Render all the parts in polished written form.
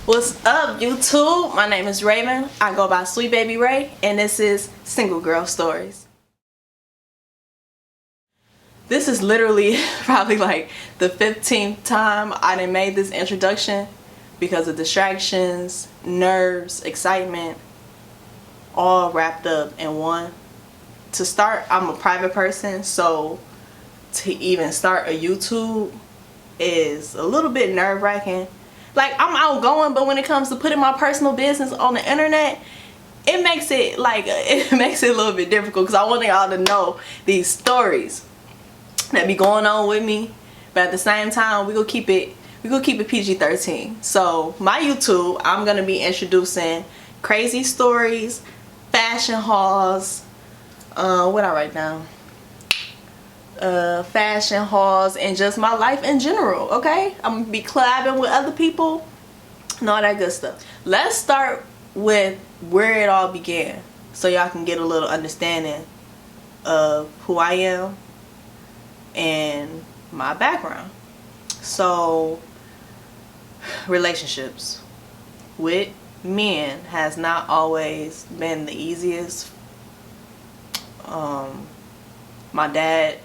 What's up, YouTube? My name is Raven. I go by Sweetbabyrai, and this is Single Girl Stories. This is literally probably like the 15th time I done made this introduction because of distractions, nerves, excitement, all wrapped up in one. To start, I'm a private person, so to even start a YouTube is a little bit nerve-wracking. Like, I'm outgoing, but when it comes to putting my personal business on the internet, it makes it a little bit difficult because I want y'all to know these stories that be going on with me. But at the same time, we gonna keep it PG-13. So my YouTube, I'm gonna be introducing crazy stories, fashion hauls. What I write down? Fashion hauls, and just my life in general. Okay, I'm gonna be collabing with other people and all that good stuff. Let's start with where it all began so y'all can get a little understanding of who I am and my background. So, relationships with men has not always been the easiest. My dad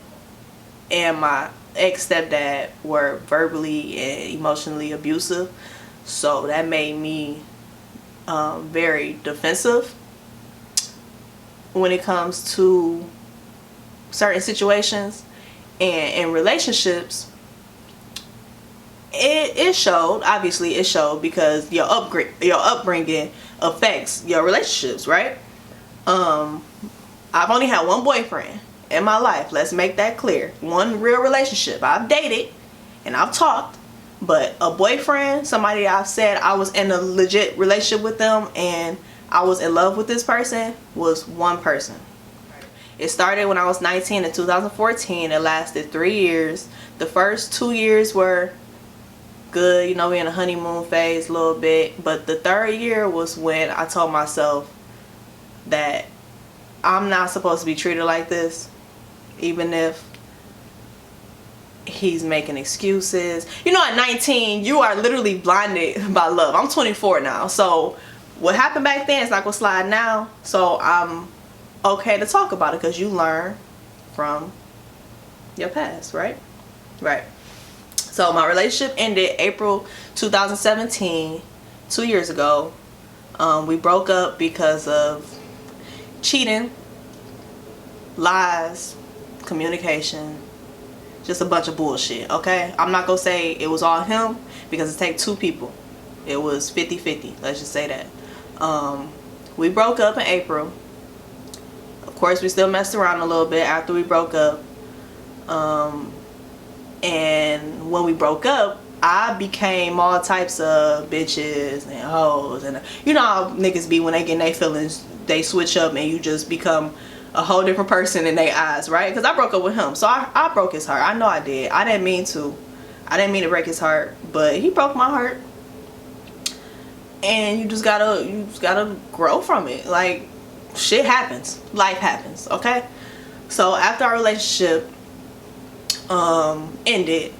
and my ex-stepdad were verbally and emotionally abusive, so that made me very defensive when it comes to certain situations. And in relationships, it showed. Obviously it showed because your upbringing affects your relationships, right? I've only had one boyfriend in my life. Let's make that clear. One real relationship. I've dated and I've talked, but a boyfriend, somebody I've said I was in a legit relationship with them and I was in love with this person, was one person. It started when I was 19 in 2014. It lasted 3 years. The first 2 years were good, you know, we in a honeymoon phase a little bit, but the third year was when I told myself that I'm not supposed to be treated like this, even if he's making excuses. You know, at 19, you are literally blinded by love. I'm 24 now, so what happened back then is not gonna slide now. So I'm okay to talk about it because you learn from your past, right? Right. So my relationship ended April 2017, 2 years ago. We broke up because of cheating, lies, communication, just a bunch of bullshit. Okay, I'm not gonna say it was all him because it takes two people. It was 50-50, let's just say that. We broke up in April. Of course, we still messed around a little bit after we broke up, and when we broke up, I became all types of bitches and hoes, and you know how niggas be when they get in their feelings, they switch up and you just become a whole different person in their eyes, right? Because I broke up with him, so I broke his heart. I know I did. I didn't mean to break his heart, but he broke my heart, and you just gotta grow from it. Like, shit happens, life happens, okay? So after our relationship ended,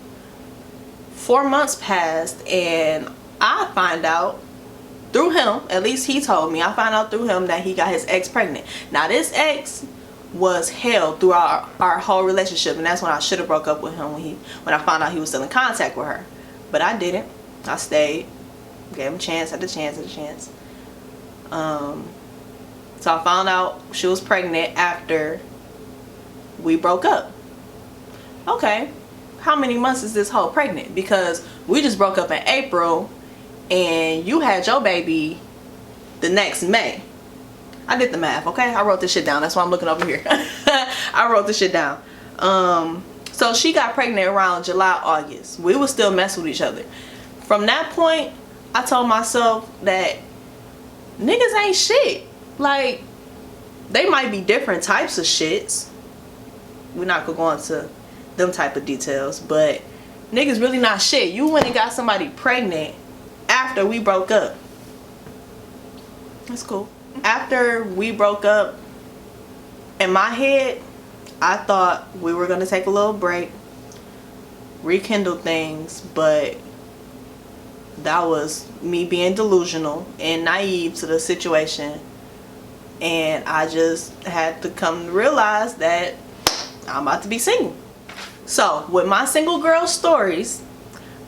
4 months passed, and I find out through him, at least he told me, I found out through him that he got his ex pregnant. Now this ex was held through our whole relationship, and that's when I should have broke up with him, when I found out he was still in contact with her. But I didn't. I stayed, gave him a chance, had a chance. So I found out she was pregnant after we broke up. Okay, how many months is this hoe pregnant? Because we just broke up in April and you had your baby the next May. I did the math, okay? I wrote this shit down. That's why I'm looking over here. I wrote this shit down. So she got pregnant around July, August. We would still mess with each other. From that point, I told myself that niggas ain't shit. Like, they might be different types of shits. We're not gonna go into them type of details, but niggas really not shit. You went and got somebody pregnant after we broke up. That's cool. After we broke up, in my head, I thought we were gonna take a little break, rekindle things, but That was me being delusional and naive to the situation. And I just had to come to realize that I'm about to be single. So with my single girl stories,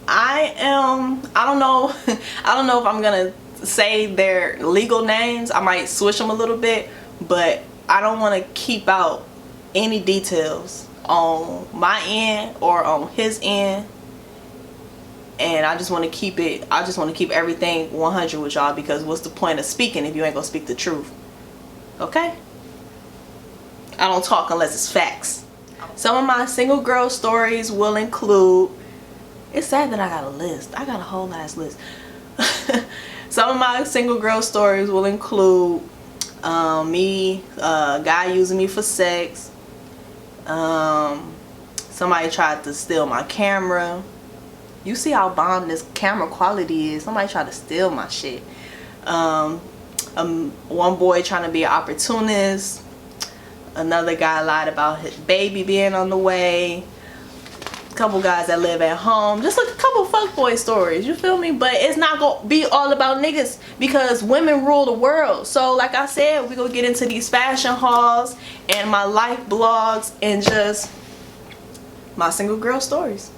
I don't know I don't know if I'm gonna say their legal names. I might switch them a little bit, but I don't want to keep out any details on my end or on his end. And I just want to keep everything 100 with y'all, because what's the point of speaking if you ain't gonna speak the truth? Okay? I don't talk unless it's facts. Some of my single girl stories will include, it's sad that I got a list. I got a whole ass list. Some of my single girl stories will include me, a guy using me for sex. Somebody tried to steal my camera. You see how bomb this camera quality is. Somebody tried to steal my shit. One boy trying to be an opportunist. Another guy lied about his baby being on the way. A couple guys that live at home. Just like a couple fuckboy stories, you feel me? But it's not gonna be all about niggas, because women rule the world. So like I said, we gonna get into these fashion hauls and my life blogs and just my single girl stories.